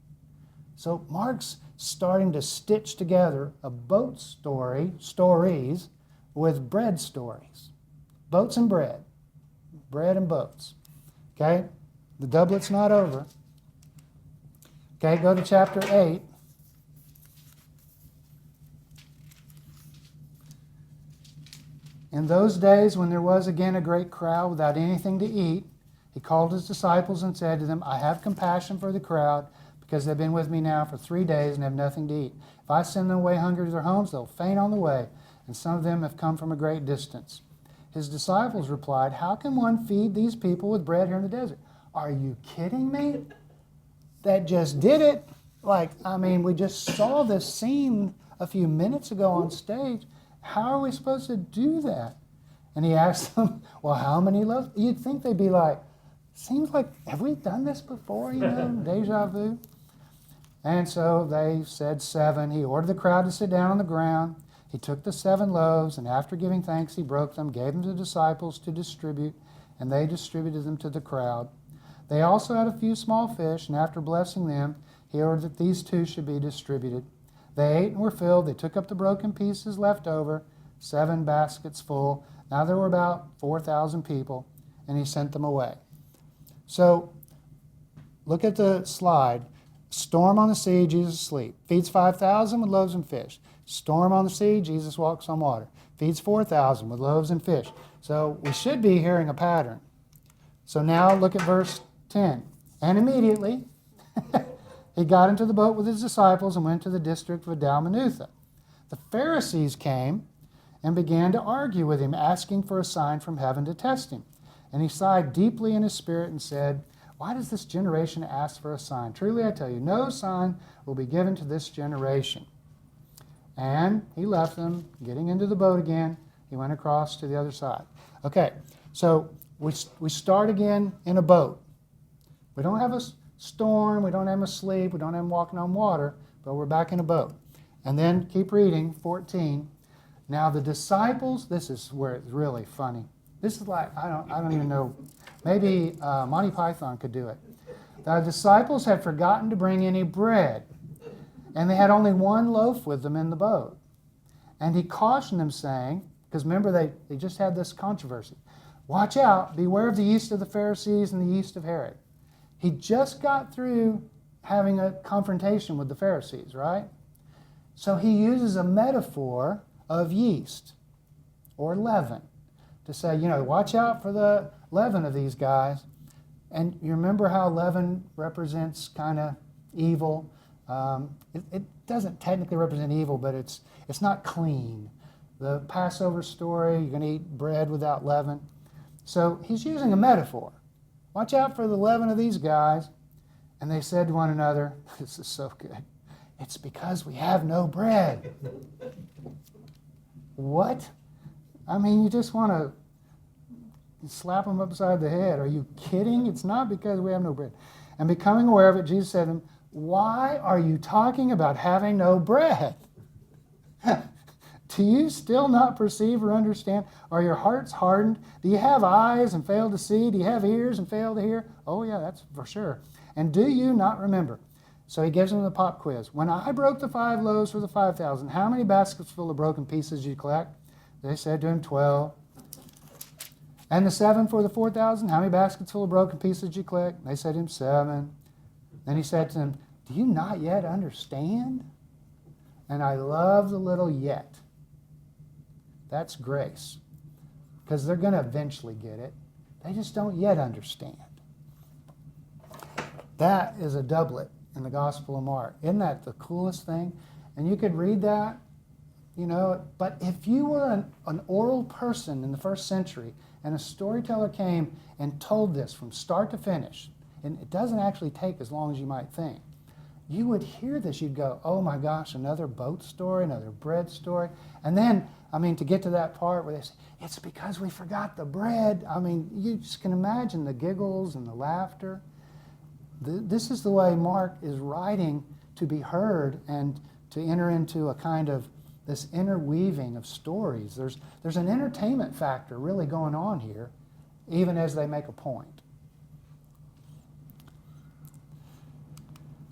So Mark's starting to stitch together a boat stories with bread stories. Boats and bread. Bread and boats. Okay? The doublet's not over. Okay, go to chapter 8. In those days, when there was again a great crowd without anything to eat, he called his disciples and said to them, "I have compassion for the crowd, because they've been with me now for 3 days and have nothing to eat. If I send them away hungry to their homes, they'll faint on the way, and some of them have come from a great distance." His disciples replied, "How can one feed these people with bread here in the desert?" Are you kidding me? That just did it. We just saw this scene a few minutes ago on stage. How are we supposed to do that? And he asked them, "Well, how many loaves?" You'd think they'd be like, "Seems like, have we done this before, deja vu?" And so they said 7. He ordered the crowd to sit down on the ground. He took the 7 loaves, and after giving thanks, he broke them, gave them to the disciples to distribute, and they distributed them to the crowd. They also had a few small fish, and after blessing them, he ordered that these 2 should be distributed. They ate and were filled. They took up the broken pieces left over, 7 baskets full. Now there were about 4,000 people, and he sent them away. So look at the slide. Storm on the sea, Jesus asleep. Feeds 5,000 with loaves and fish. Storm on the sea, Jesus walks on water. Feeds 4,000 with loaves and fish. So we should be hearing a pattern. So now look at verse 10. And immediately he got into the boat with his disciples and went to the district of Dalmanutha. The Pharisees came and began to argue with him, asking for a sign from heaven to test him. And he sighed deeply in his spirit and said, why does this generation ask for a sign? Truly I tell you, no sign will be given to this generation. And he left them, getting into the boat again. He went across to the other side. Okay, so we start again in a boat. We don't have a storm, we don't have them asleep, we don't have them walking on water, but we're back in a boat. And then keep reading, 14. Now the disciples, this is where it's really funny. This is like, I don't even know, maybe Monty Python could do it. The disciples had forgotten to bring any bread, and they had only 1 loaf with them in the boat. And he cautioned them, saying, because remember they just had this controversy, watch out, beware of the yeast of the Pharisees and the yeast of Herod. He just got through having a confrontation with the Pharisees, right? So he uses a metaphor of yeast or leaven to say, watch out for the leaven of these guys. And you remember how leaven represents kind of evil. It doesn't technically represent evil, but it's not clean. The Passover story, you're going to eat bread without leaven. So he's using a metaphor. Watch out for the leaven of these guys. And they said to one another, this is so good, it's because we have no bread. What? I mean, you just want to slap them upside the head. Are you kidding? It's not because we have no bread. And becoming aware of it, Jesus said to them, why are you talking about having no bread? Do you still not perceive or understand? Are your hearts hardened? Do you have eyes and fail to see? Do you have ears and fail to hear? Oh yeah, that's for sure. And do you not remember? So he gives them the pop quiz. When I broke the 5 loaves for the 5,000, how many baskets full of broken pieces did you collect? They said to him, 12. And the 7 for the 4,000, how many baskets full of broken pieces did you collect? They said to him, 7. Then he said to them, do you not yet understand? And I love the little yet. That's grace. Because they're going to eventually get it. They just don't yet understand. That is a doublet in the Gospel of Mark. Isn't that the coolest thing? And you could read that, but if you were an oral person in the first century and a storyteller came and told this from start to finish, and it doesn't actually take as long as you might think, you would hear this, you'd go, oh my gosh, another boat story, another bread story. And then, to get to that part where they say, it's because we forgot the bread. You just can imagine the giggles and the laughter. This is the way Mark is writing to be heard and to enter into a kind of this interweaving of stories. There's an entertainment factor really going on here, even as they make a point.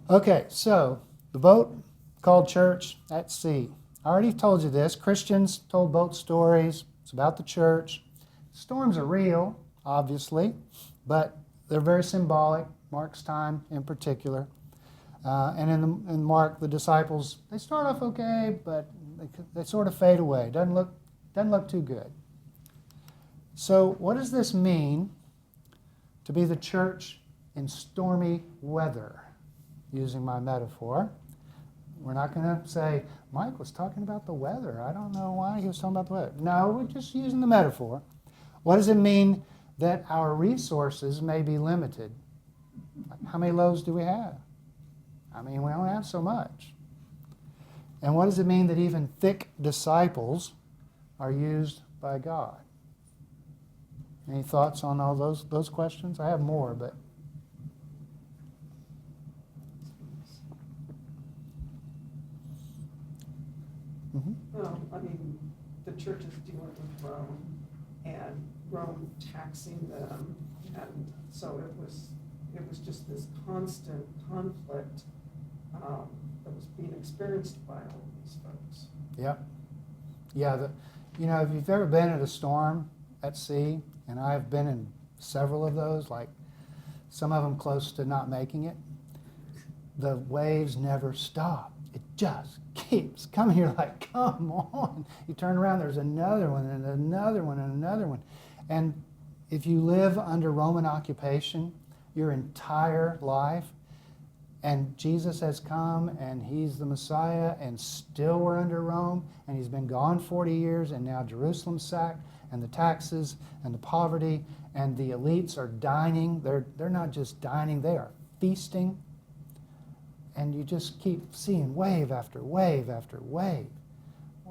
Okay, so the boat called church at sea. I already told you this. Christians told boat stories. It's about the church. Storms are real, obviously, but they're very symbolic, Mark's time in particular. And in Mark, the disciples, they start off okay, but they sort of fade away. Doesn't look too good. So what does this mean to be the church in stormy weather? Using my metaphor. We're not going to say, Mike was talking about the weather. I don't know why he was talking about the weather. No, we're just using the metaphor. What does it mean that our resources may be limited? How many loaves do we have? We don't have so much. And what does it mean that even thick disciples are used by God? Any thoughts on all those questions? I have more, but... Mm-hmm. Well, the church is dealing with Rome, and Rome taxing them, and so it was just this constant conflict that was being experienced by all of these folks. Yeah. You know, if you've ever been at a storm at sea, and I've been in several of those, like some of them close to not making it, the waves never stop. It just keeps coming. You're like, come on. You turn around, there's another one, and another one, and another one. And if you live under Roman occupation your entire life, and Jesus has come, and he's the Messiah, and still we're under Rome, and he's been gone 40 years, and now Jerusalem's sacked, and the taxes, and the poverty, and the elites are dining. They're not just dining, they are feasting. And you just keep seeing wave after wave after wave.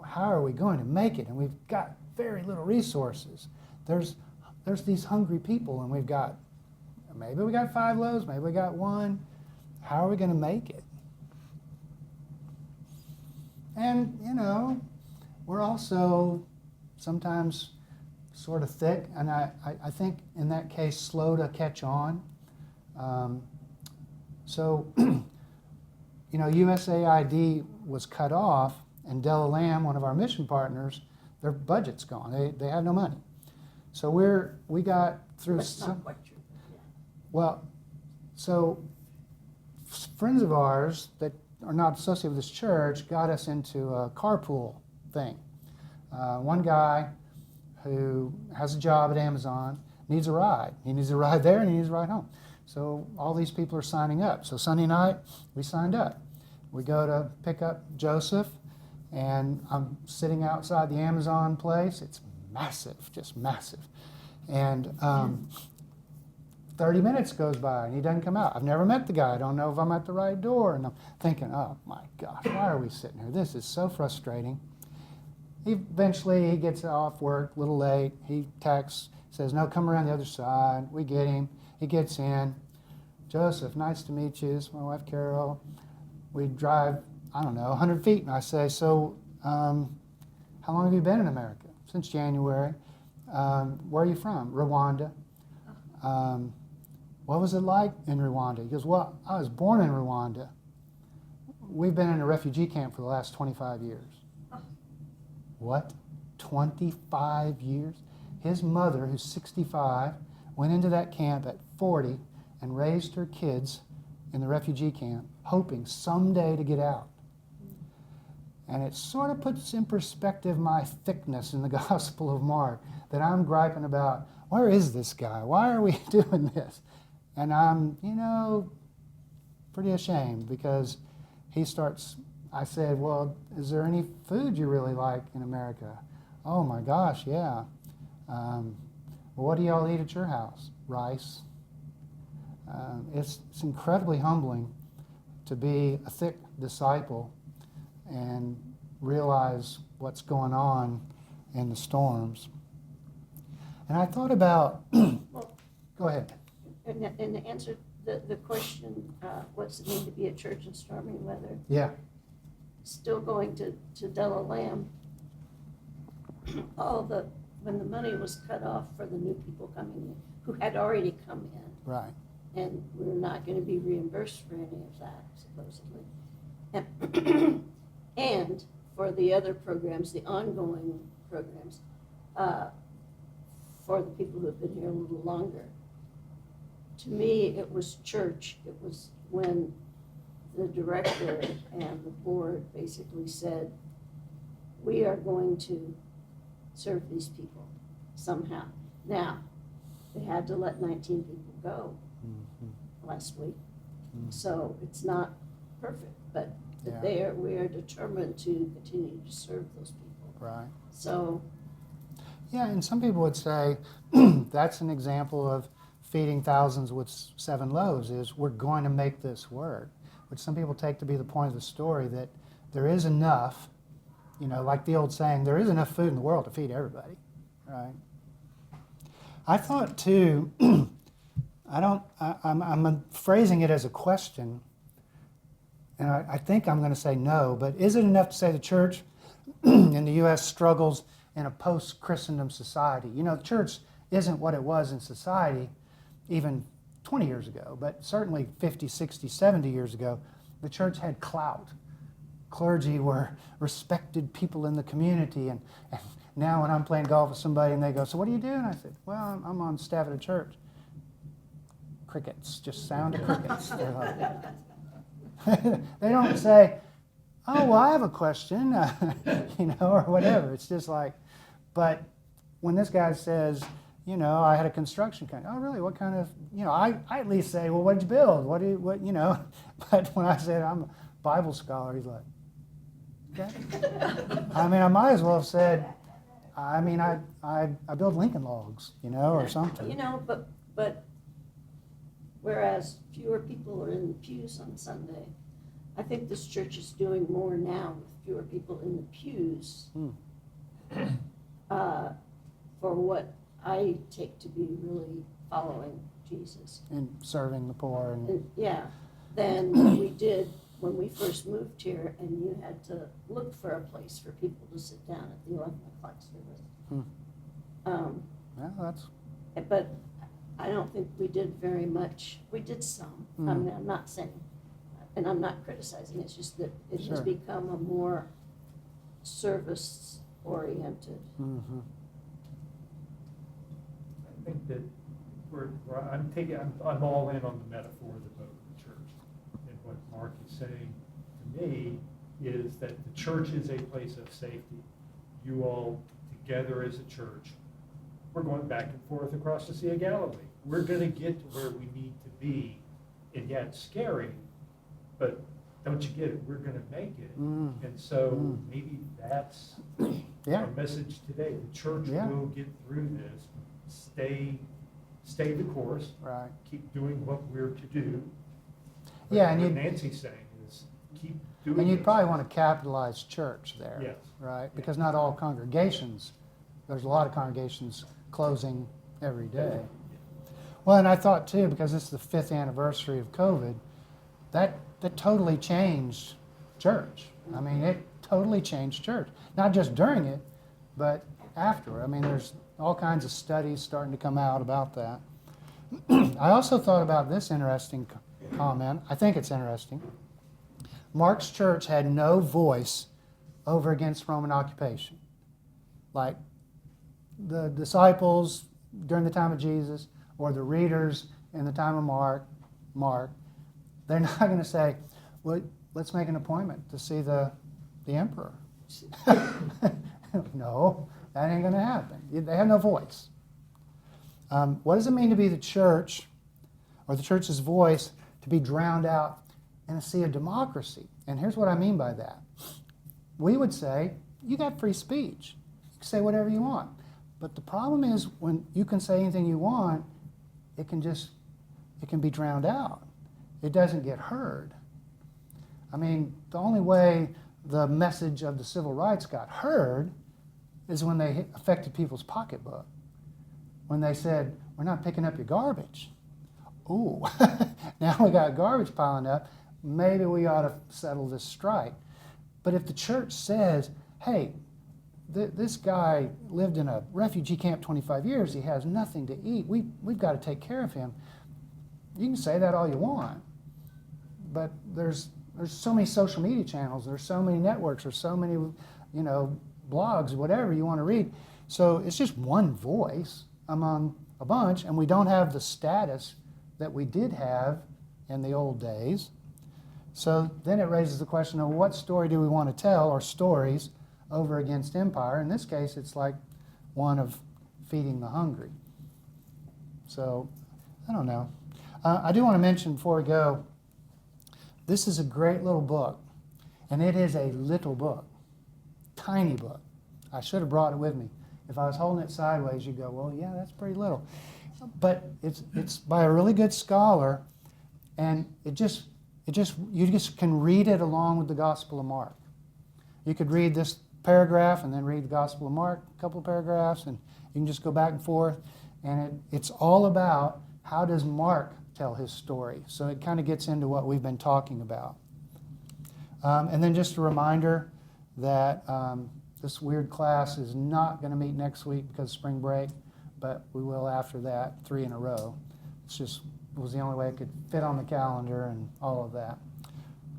How are we going to make it? And we've got very little resources. There's these hungry people, and maybe we got 5 loaves, maybe we got 1. How are we going to make it? And, you know, we're also sometimes sort of thick, and I think in that case slow to catch on. So, you know, USAID was cut off, and Della Lamb, one of our mission partners, their budget's gone. They have no money. So we got through That's not quite true. Yeah. well, so friends of ours that are not associated with this church got us into a carpool thing. One guy who has a job at Amazon needs a ride. He needs a ride there and he needs a ride home. So all these people are signing up. So Sunday night, we signed up. We go to pick up Joseph, and I'm sitting outside the Amazon place. It's massive, just massive. And 30 minutes goes by and he doesn't come out. I've never met the guy. I don't know if I'm at the right door. And I'm thinking, oh my gosh, why are we sitting here? This is so frustrating. Eventually he gets off work a little late. He texts, says, no, come around the other side. We get him. He gets in. Joseph, nice to meet you. This is my wife, Carol. We drive, I don't know, 100 feet. And I say, so how long have you been in America? Since January. Where are you from? Rwanda. What was it like in Rwanda? He goes, well, I was born in Rwanda. We've been in a refugee camp for the last 25 years. What? 25 years? His mother, who's 65, went into that camp at 40 and raised her kids in the refugee camp, hoping someday to get out. And it sort of puts in perspective my thickness in the Gospel of Mark, that I'm griping about, where is this guy? Why are we doing this? And I'm, you know, pretty ashamed because he starts, I said, well, is there any food you really like in America? Oh my gosh, yeah. Well, what do y'all eat at your house? Rice. It's incredibly humbling to be a thick disciple and realize what's going on in the storms. And I thought about, Well, go ahead. and to answer the question, what's it mean to be a church in stormy weather? Yeah. Still going to Della Lamb, when the money was cut off for the new people coming in, who had already come in, Right. and we're not going to be reimbursed for any of that, supposedly. And for the other programs, the ongoing programs, for the people who have been here a little longer. To me, it was church. It was when the director and the board basically said, we are going to serve these people somehow. Now, they had to let 19 people go last week. So it's not perfect, but Yeah. we are determined to continue to serve those people. Right. So, Yeah, and some people would say that's an example of feeding thousands with 7 loaves, is we're going to make this work, which some people take to be the point of the story, that there is enough, you know, like the old saying, there is enough food in the world to feed everybody, right? I thought too, I'm phrasing it as a question, and I think I'm going to say no, but is it enough to say the church in the U.S. struggles in a post-Christendom society? You know, the church isn't what it was in society even 20 years ago, but certainly 50, 60, 70 years ago, the church had clout. Clergy were respected people in the community, and now when I'm playing golf with somebody and they go, so what do you do? And I said, well, I'm on staff at a church. Crickets, just sound of crickets. They're like, they don't say, oh, well, I have a question, or whatever. It's just like, but when this guy says, I had a construction company. Oh, really? What kind of, I at least say, well, what'd you build? But when I said I'm a Bible scholar, he's like, okay. I mean, I might as well have said, I build Lincoln logs, or something. But whereas fewer people are in the pews on Sunday, I think this church is doing more now with fewer people in the pews for what I take to be really following Jesus. And serving the poor. Than we did when we first moved here, and you had to look for a place for people to sit down at the 11 o'clock service. Well, that's... But I don't think we did very much. We did some. I mean, I'm not saying, and I'm not criticizing, it's just that it has Sure. become a more service-oriented. Mm-hmm. I think that I'm all in on the metaphor of the boat of the church. And what Mark is saying to me is that the church is a place of safety. You all together as a church, we're going back and forth across the Sea of Galilee. We're going to get to where we need to be, and yeah, it's scary, but don't you get it? We're going to make it. And so maybe that's Yeah. our message today. The church Yeah. will get through this. Stay the course. Right. Keep doing what we're to do. But Yeah, and what you- Nancy's saying is keep doing. And you'd those probably things. want to capitalize church there. Yes. Right? Because not all congregations, there's a lot of congregations closing every day. Well, and I thought too, because this is the 5th anniversary of COVID, that totally changed church. I mean, it totally changed church. Not just during it, but after. I mean, there's all kinds of studies starting to come out about that. I also thought about this interesting comment. I think it's interesting. Mark's church had no voice over against Roman occupation. Like the disciples during the time of Jesus or the readers in the time of Mark, they're not going to say, well, let's make an appointment to see the emperor. No, that ain't going to happen. They have no voice. What does it mean to be the church or the church's voice to be drowned out in a sea of democracy? And here's what I mean by that. We would say, you got free speech. You can say whatever you want. But the problem is when you can say anything you want, it can be drowned out. It doesn't get heard. I mean, the only way the message of the civil rights got heard is when they affected people's pocketbook. When they said, we're not picking up your garbage. Ooh, now we got garbage piling up. Maybe we ought to settle this strike. But if the church says, hey, this guy lived in a refugee camp 25 years, he has nothing to eat, we've got to take care of him. You can say that all you want, but there's so many social media channels, there's so many networks, there's so many, blogs, whatever you want to read. So it's just one voice among a bunch, and we don't have the status that we did have in the old days. So then it raises the question of what story do we want to tell, or stories, over against empire. In this case, it's like one of feeding the hungry. So, I don't know. I do want to mention before we go, this is a great little book, and it is a little book, tiny book. I should have brought it with me. If I was holding it sideways, you'd go, well, yeah, that's pretty little. But it's by a really good scholar, and you just can read it along with the Gospel of Mark. You could read this paragraph and then read the Gospel of Mark, a couple of paragraphs, and you can just go back and forth. And it's all about how does Mark tell his story. So it kind of gets into what we've been talking about. And then just a reminder that this weird class is not going to meet next week because of spring break, but we will after that, 3 in a row. It was the only way it could fit on the calendar and all of that.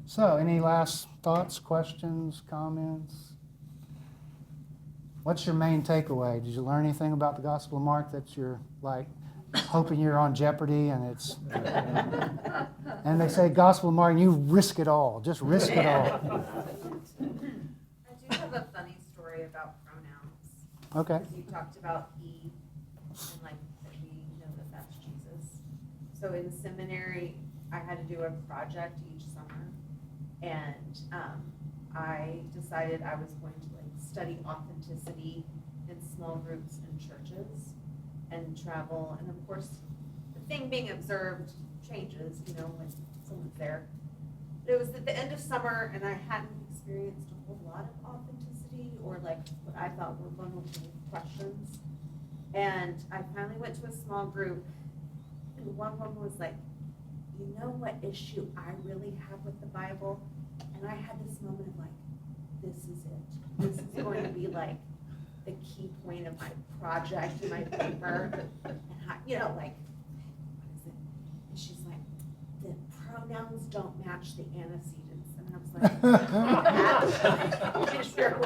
So any last thoughts, questions, comments? What's your main takeaway? Did you learn anything about the Gospel of Mark that you're like hoping you're on Jeopardy and it's and they say Gospel of Mark and you risk it all, just risk it all. I do have a funny story about pronouns. Okay. Because you talked about he, and like that we know that that's Jesus. So in seminary, I had to do a project each summer, and I decided I was going to like study authenticity in small groups in churches and travel. And of course, the thing being observed changes, you know, when someone's there. But it was at the end of summer, and I hadn't experienced a whole lot of authenticity or like what I thought were vulnerable questions. And I finally went to a small group, and one woman was like, you know what issue I really have with the Bible? And I had this moment of like, this is it. This is going to be like the key point of my project, my paper. And I, you know, like, what is it? And she's like, the pronouns don't match the antecedents. And I was like, that's true.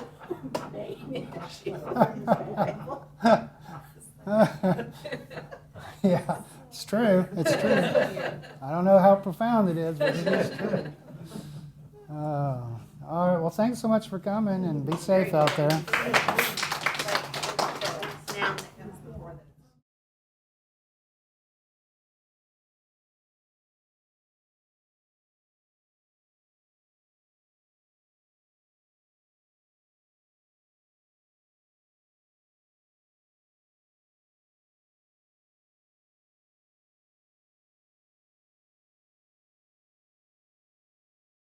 Yeah, it's true. It's true. I don't know how profound it is, but it is true. All right. Well, thanks so much for coming, and be safe out there. Now